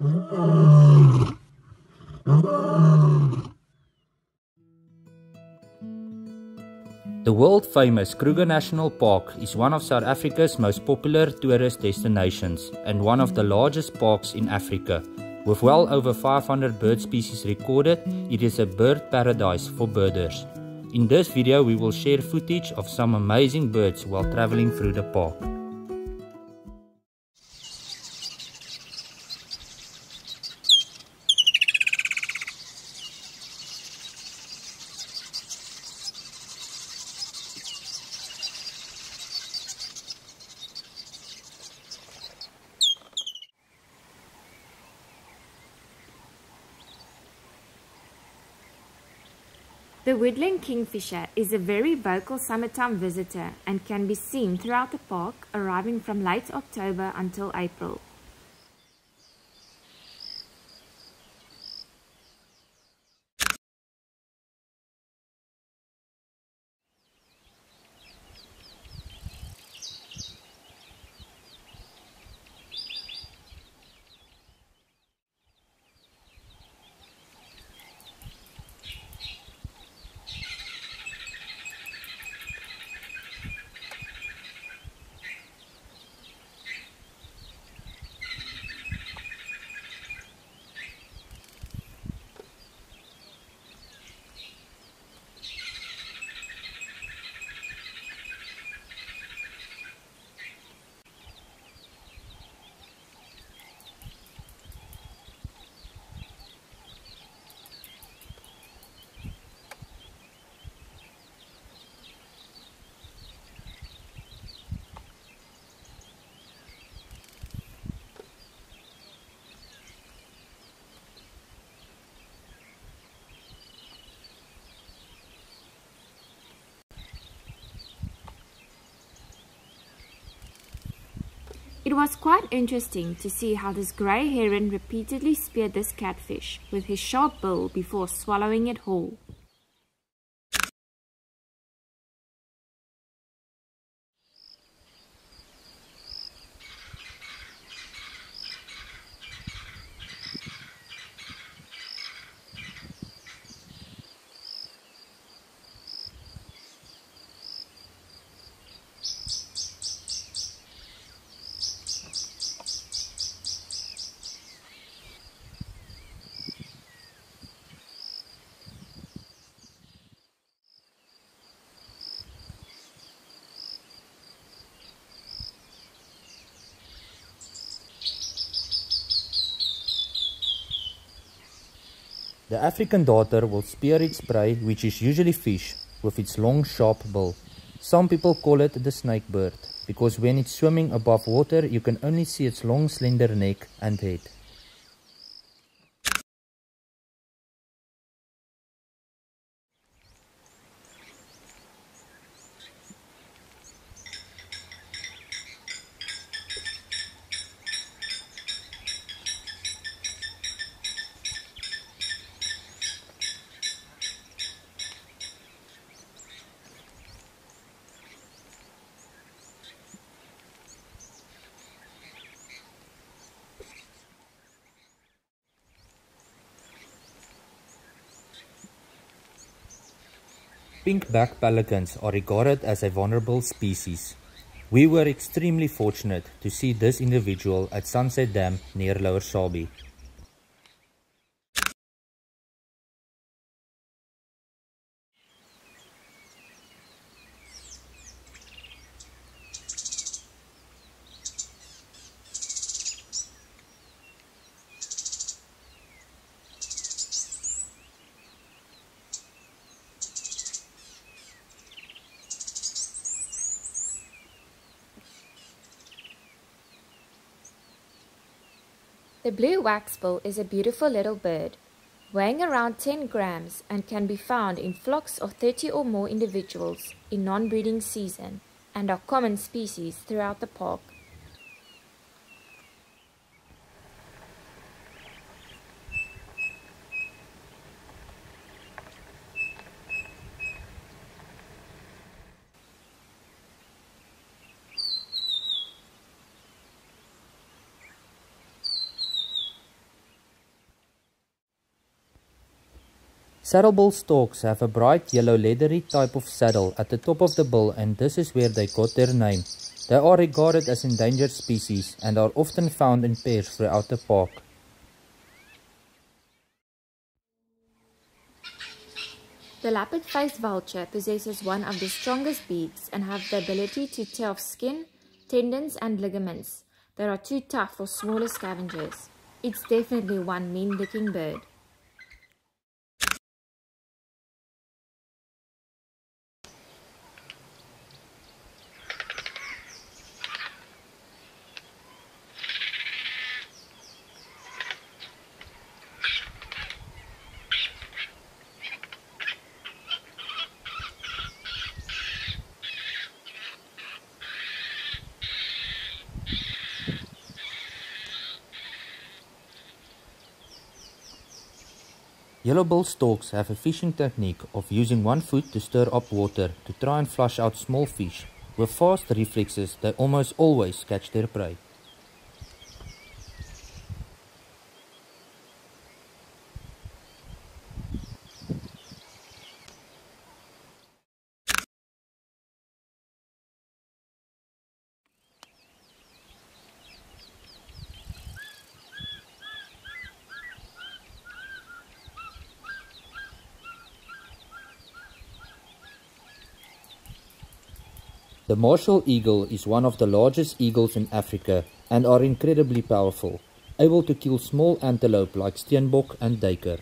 The world-famous Kruger National Park is one of South Africa's most popular tourist destinations and one of the largest parks in Africa. With well over 500 bird species recorded, it is a bird paradise for birders. In this video we will share footage of some amazing birds while traveling through the park. The woodland kingfisher is a very vocal summertime visitor and can be seen throughout the park, arriving from late October until April. It was quite interesting to see how this grey heron repeatedly speared this catfish with his sharp bill before swallowing it whole. The African darter will spear its prey, which is usually fish, with its long sharp bill. Some people call it the snake bird, because when it's swimming above water you can only see its long slender neck and head. Pink-backed pelicans are regarded as a vulnerable species. We were extremely fortunate to see this individual at Sunset Dam near Lower Sabi. The blue waxbill is a beautiful little bird, weighing around 10 grams and can be found in flocks of 30 or more individuals in non-breeding season and are common species throughout the park. Saddlebill storks have a bright yellow leathery type of saddle at the top of the bill, and this is where they got their name. They are regarded as endangered species and are often found in pairs throughout the park. The lappet-faced vulture possesses one of the strongest beaks and have the ability to tear off skin, tendons and ligaments that are too tough for smaller scavengers. It's definitely one mean-looking bird. Yellowbill storks have a fishing technique of using one foot to stir up water to try and flush out small fish. With fast reflexes, they almost always catch their prey. The Martial Eagle is one of the largest eagles in Africa and are incredibly powerful, able to kill small antelope like steenbok and duiker.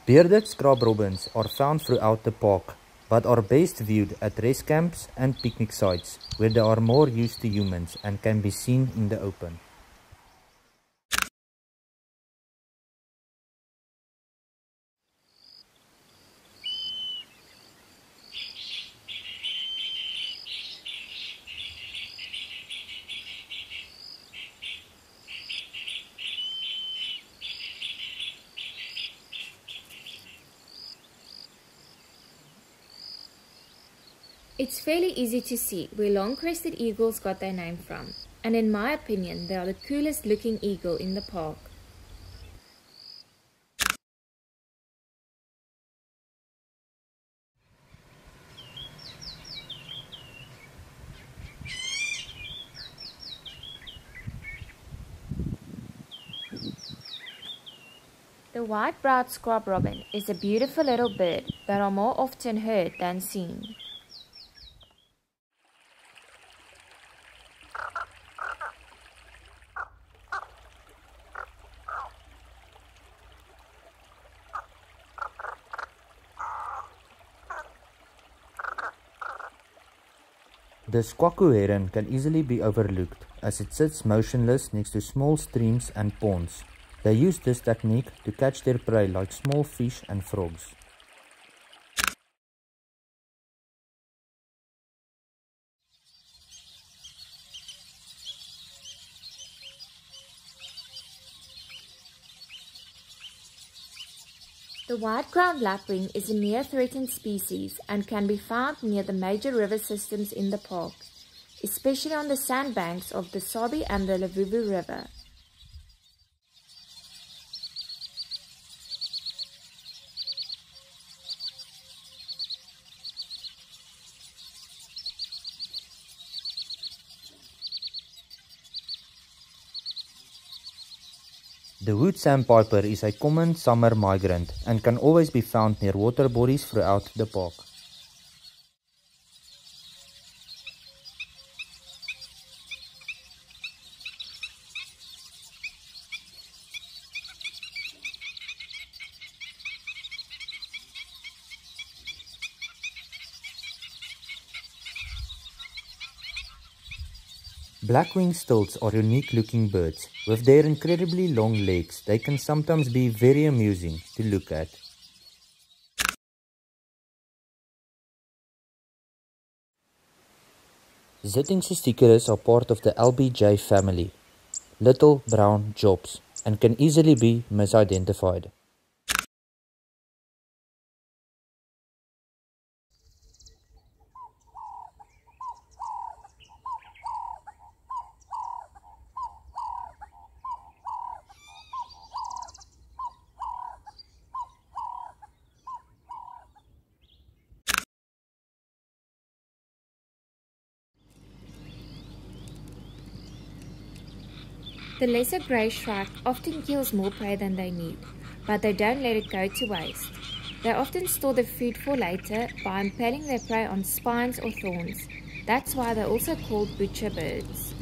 Bearded scrub robins are found throughout the park, but are best viewed at rest camps and picnic sites, where they are more used to humans and can be seen in the open. It's fairly easy to see where long-crested eagles got their name from, and in my opinion they are the coolest looking eagle in the park. The white-browed scrub robin is a beautiful little bird that are more often heard than seen. The Coucal heron can easily be overlooked as it sits motionless next to small streams and ponds. They use this technique to catch their prey like small fish and frogs. The white-crowned lapwing is a near-threatened species and can be found near the major river systems in the park, especially on the sandbanks of the Sabi and the Lavuvu River. The wood sandpiper is a common summer migrant and can always be found near water bodies throughout the park. Black-winged stilts are unique looking birds. With their incredibly long legs, they can sometimes be very amusing to look at. Zittingsisticulus are part of the LBJ family, little brown jobs, and can easily be misidentified. The lesser grey shrike often kills more prey than they need, but they don't let it go to waste. They often store the food for later by impaling their prey on spines or thorns. That's why they're also called butcher birds.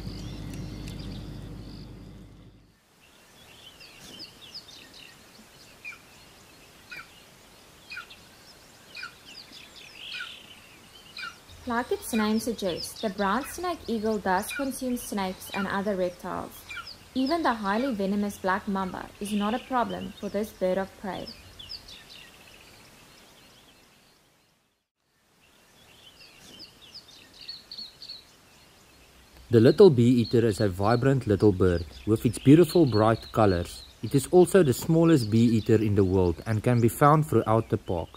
Like its name suggests, the brown snake eagle does consume snakes and other reptiles. Even the highly venomous black mamba is not a problem for this bird of prey. The little bee-eater is a vibrant little bird with its beautiful bright colors. It is also the smallest bee-eater in the world and can be found throughout the park.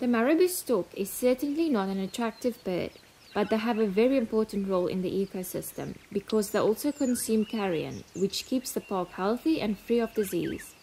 The marabou stork is certainly not an attractive bird, but they have a very important role in the ecosystem because they also consume carrion, which keeps the park healthy and free of disease.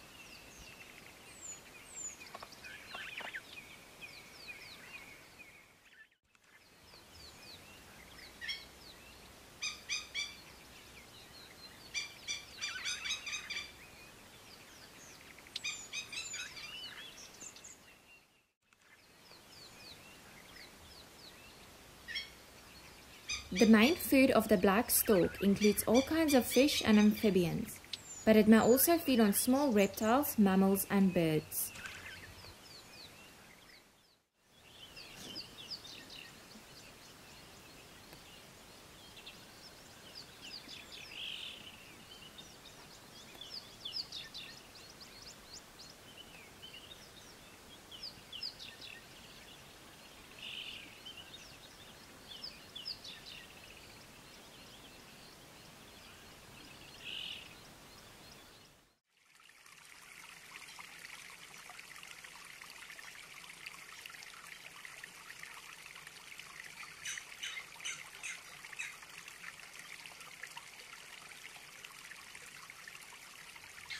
The main food of the black stork includes all kinds of fish and amphibians, but it may also feed on small reptiles, mammals and birds.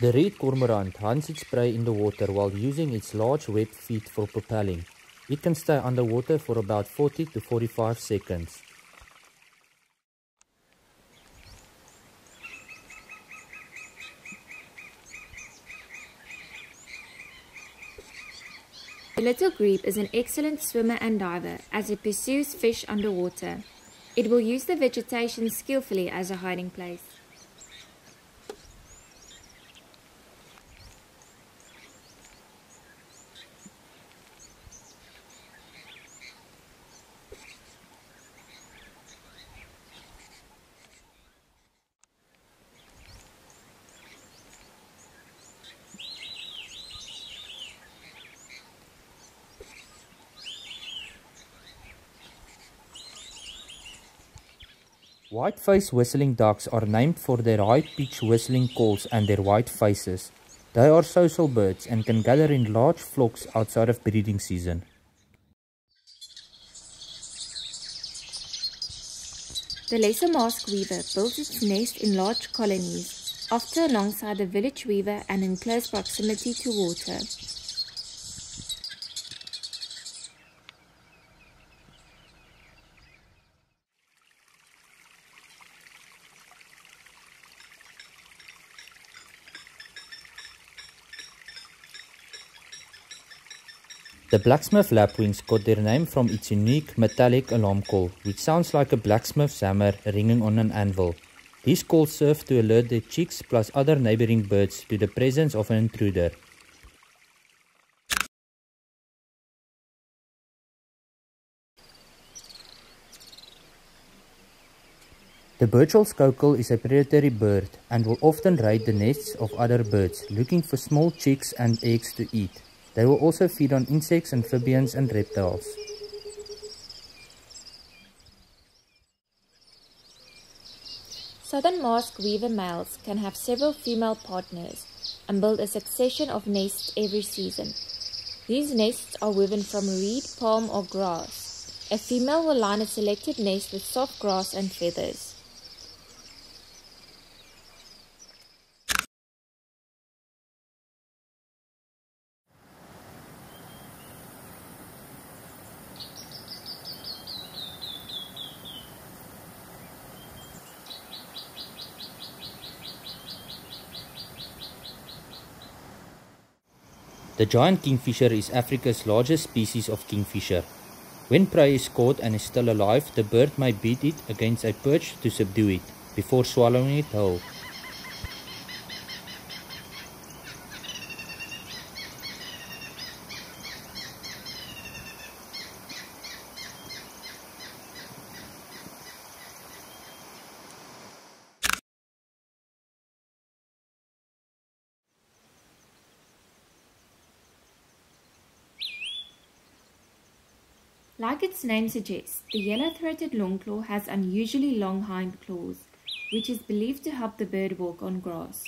The red cormorant hunts its prey in the water while using its large webbed feet for propelling. It can stay underwater for about 40 to 45 seconds. The little grebe is an excellent swimmer and diver as it pursues fish underwater. It will use the vegetation skillfully as a hiding place. White-faced whistling ducks are named for their high-pitched whistling calls and their white faces. They are social birds and can gather in large flocks outside of breeding season. The lesser masked weaver builds its nest in large colonies, often alongside the village weaver and in close proximity to water. The Blacksmith Lapwings got their name from its unique metallic alarm call, which sounds like a blacksmith's hammer ringing on an anvil. These calls serve to alert the chicks plus other neighboring birds to the presence of an intruder. The Burchell's Coucal is a predatory bird and will often raid the nests of other birds, looking for small chicks and eggs to eat. They will also feed on insects, amphibians and reptiles. Southern masked weaver males can have several female partners and build a succession of nests every season. These nests are woven from reed, palm or grass. A female will line a selected nest with soft grass and feathers. The giant kingfisher is Africa's largest species of kingfisher. When prey is caught and is still alive, the bird may beat it against a perch to subdue it, before swallowing it whole. Like its name suggests, the yellow-throated longclaw has unusually long hind claws, which is believed to help the bird walk on grass.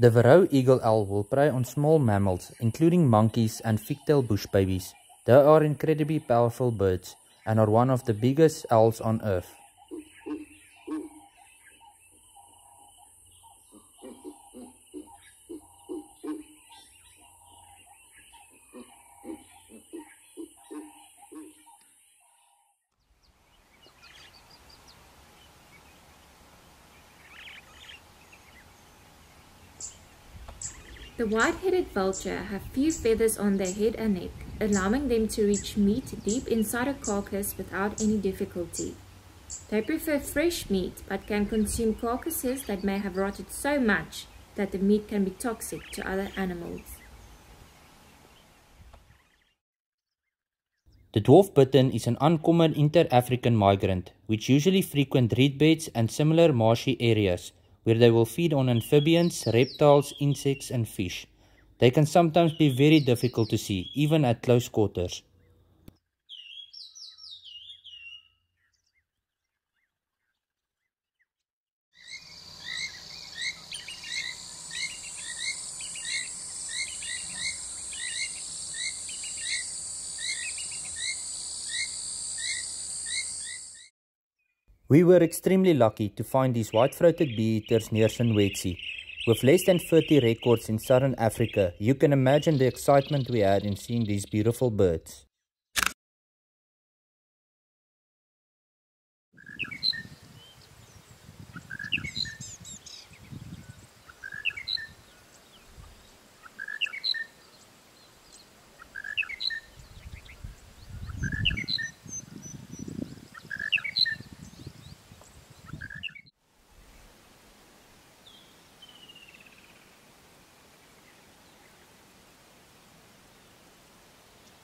The Varroa eagle owl will prey on small mammals, including monkeys and thick-tailed bush babies. They are incredibly powerful birds and are one of the biggest owls on Earth. The white-headed vulture have few feathers on their head and neck, allowing them to reach meat deep inside a carcass without any difficulty. They prefer fresh meat but can consume carcasses that may have rotted so much that the meat can be toxic to other animals. The dwarf bittern is an uncommon inter-African migrant, which usually frequent reed beds and similar marshy areas, where they will feed on amphibians, reptiles, insects and fish. They can sometimes be very difficult to see, even at close quarters. We were extremely lucky to find these white-throated bee-eaters near Sinwetsi. With less than 30 records in southern Africa, you can imagine the excitement we had in seeing these beautiful birds.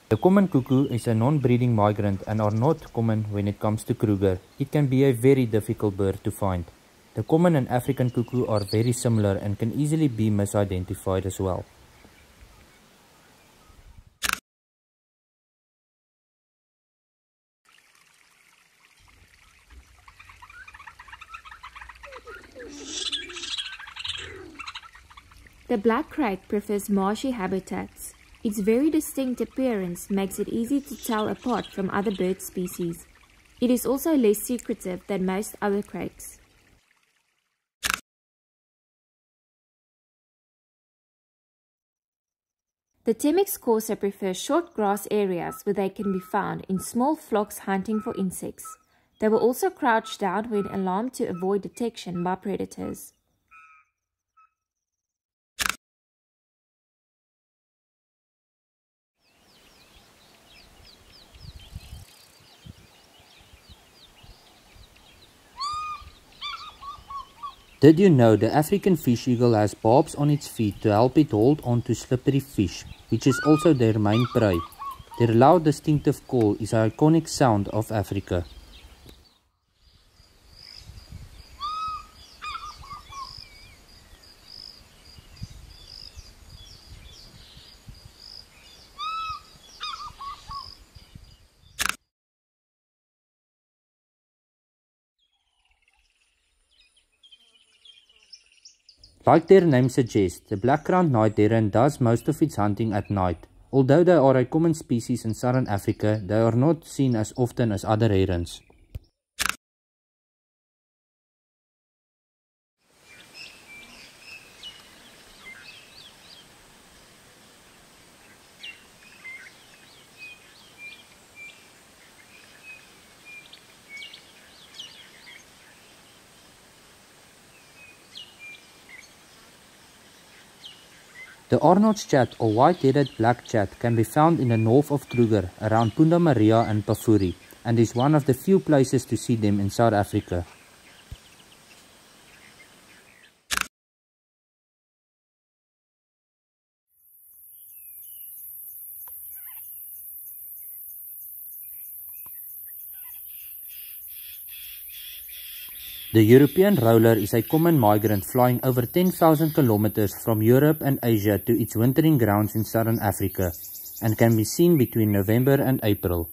The common cuckoo is a non-breeding migrant and are not common when it comes to Kruger. It can be a very difficult bird to find. The common and African cuckoo are very similar and can easily be misidentified as well. The black crake prefers marshy habitats. Its very distinct appearance makes it easy to tell apart from other bird species. It is also less secretive than most other crakes. The Temminck's courser prefers short grass areas where they can be found in small flocks hunting for insects. They will also crouch down when alarmed to avoid detection by predators. Did you know the African fish eagle has barbs on its feet to help it hold on to slippery fish, which is also their main prey? Their loud distinctive call is an iconic sound of Africa. Like their name suggests, the black-crowned night heron does most of its hunting at night. Although they are a common species in southern Africa, they are not seen as often as other herons. The Arnold's chat or white-headed black chat can be found in the north of Kruger around Punda Maria and Pafuri, and is one of the few places to see them in South Africa. The European roller is a common migrant flying over 10,000 kilometers from Europe and Asia to its wintering grounds in southern Africa, and can be seen between November and April.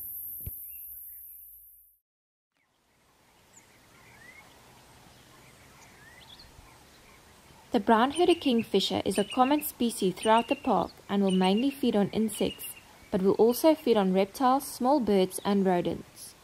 The brown-hooded kingfisher is a common species throughout the park and will mainly feed on insects, but will also feed on reptiles, small birds and rodents.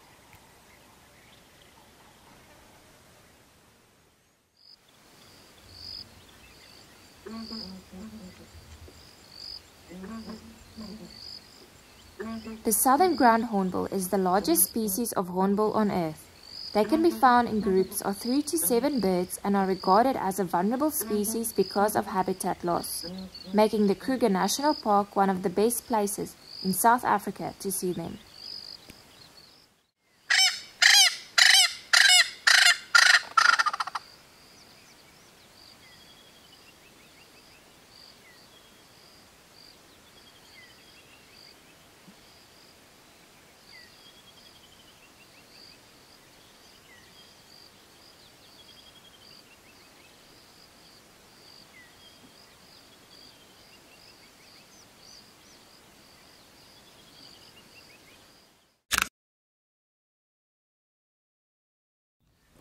The southern ground hornbill is the largest species of hornbill on Earth. They can be found in groups of 3 to 7 birds and are regarded as a vulnerable species because of habitat loss, making the Kruger National Park one of the best places in South Africa to see them.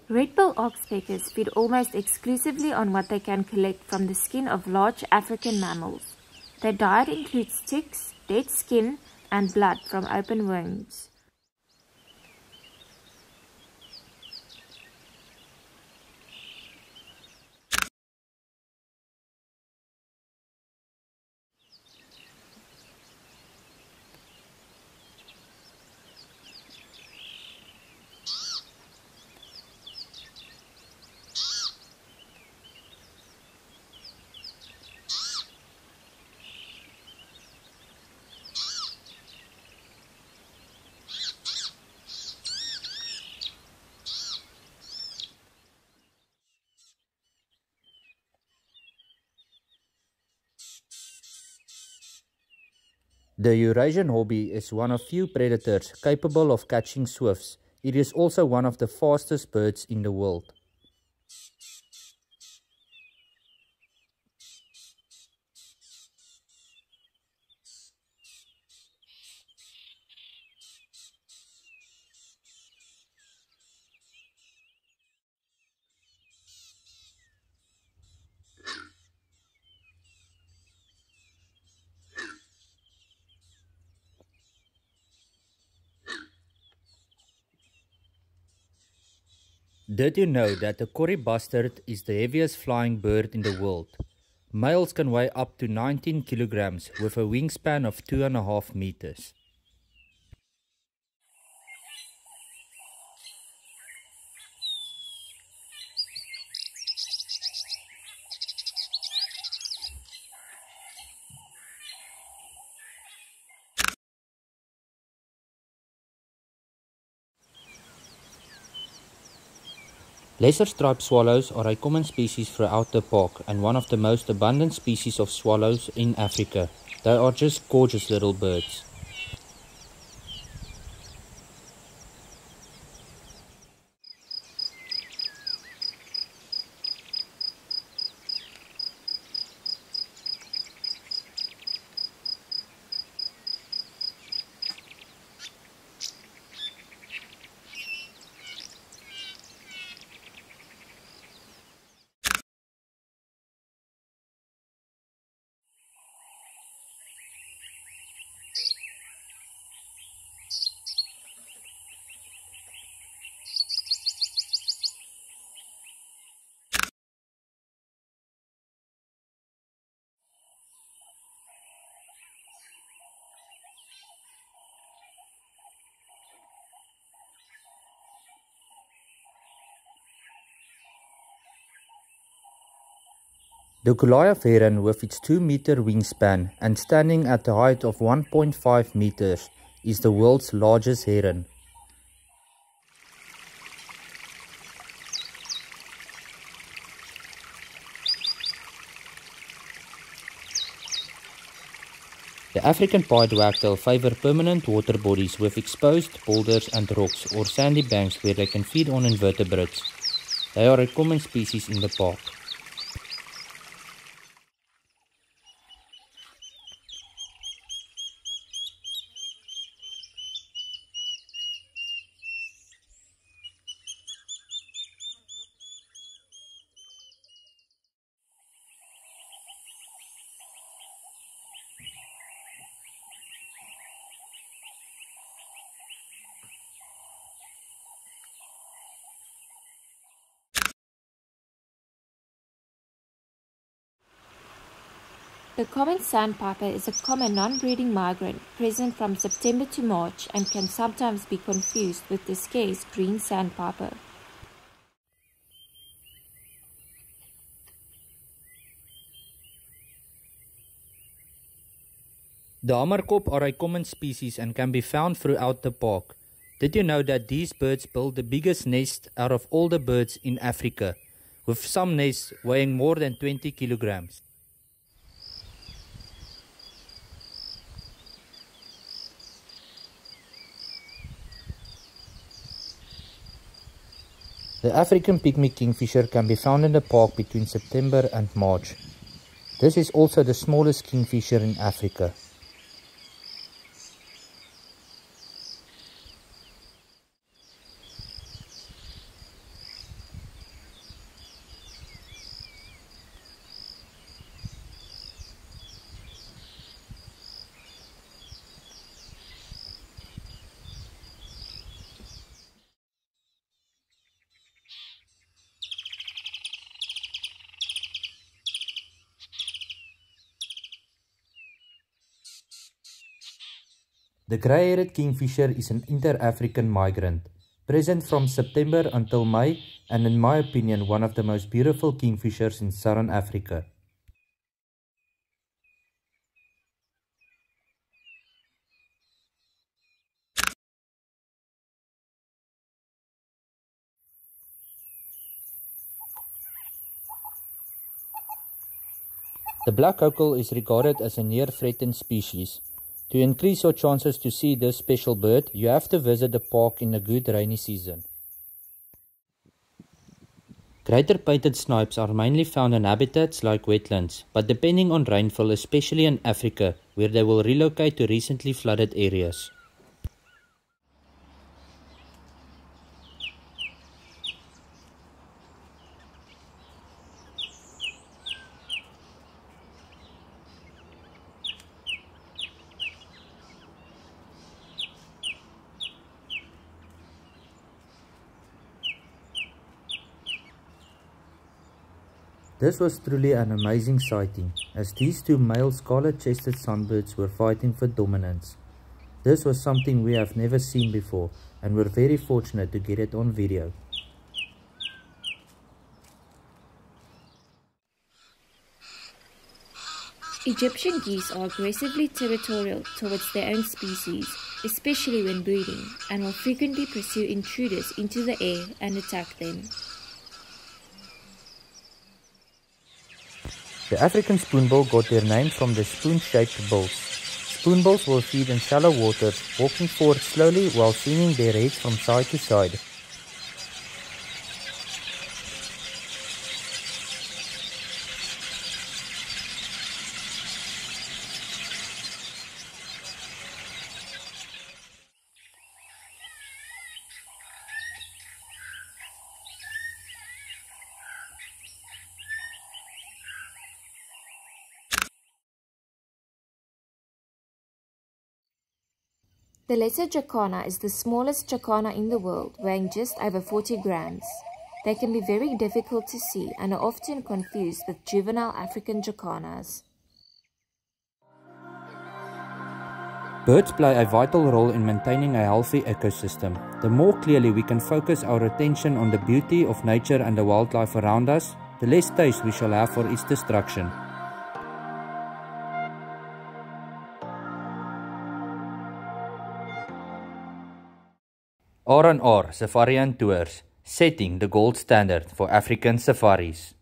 Red-billed oxpeckers feed almost exclusively on what they can collect from the skin of large African mammals. Their diet includes ticks, dead skin, and blood from open wounds. The Eurasian hobby is one of few predators capable of catching swifts. It is also one of the fastest birds in the world. Did you know that the Kori bustard is the heaviest flying bird in the world? Males can weigh up to 19 kilograms with a wingspan of 2.5 meters. Lesser striped swallows are a common species throughout the park and one of the most abundant species of swallows in Africa. They are just gorgeous little birds. The Goliath Heron, with its 2-meter wingspan and standing at the height of 1.5 meters, is the world's largest heron. The African pied wagtail favor permanent water bodies with exposed boulders and rocks or sandy banks where they can feed on invertebrates. They are a common species in the park. The common sandpiper is a common non-breeding migrant present from September to March and can sometimes be confused with the scarce green sandpiper. The hamerkop are a common species and can be found throughout the park. Did you know that these birds build the biggest nest out of all the birds in Africa, with some nests weighing more than 20 kilograms? The African Pygmy Kingfisher can be found in the park between September and March. This is also the smallest kingfisher in Africa. The grey-headed kingfisher is an inter-African migrant, present from September until May, and in my opinion one of the most beautiful kingfishers in southern Africa. The black coucal is regarded as a near-threatened species. To increase your chances to see this special bird, you have to visit the park in a good rainy season. Greater painted snipes are mainly found in habitats like wetlands, but depending on rainfall, especially in Africa, where they will relocate to recently flooded areas. This was truly an amazing sighting, as these two male scarlet-chested sunbirds were fighting for dominance. This was something we have never seen before, and we're very fortunate to get it on video. Egyptian geese are aggressively territorial towards their own species, especially when breeding, and will frequently pursue intruders into the air and attack them. The African spoonbill got their name from the spoon-shaped bills. Spoonbills will feed in shallow water, walking forward slowly while swinging their heads from side to side. The lesser jacana is the smallest jacana in the world, weighing just over 40 grams. They can be very difficult to see and are often confused with juvenile African jacanas. Birds play a vital role in maintaining a healthy ecosystem. The more clearly we can focus our attention on the beauty of nature and the wildlife around us, the less taste we shall have for its destruction. R&R Safari and Tours, setting the gold standard for African safaris.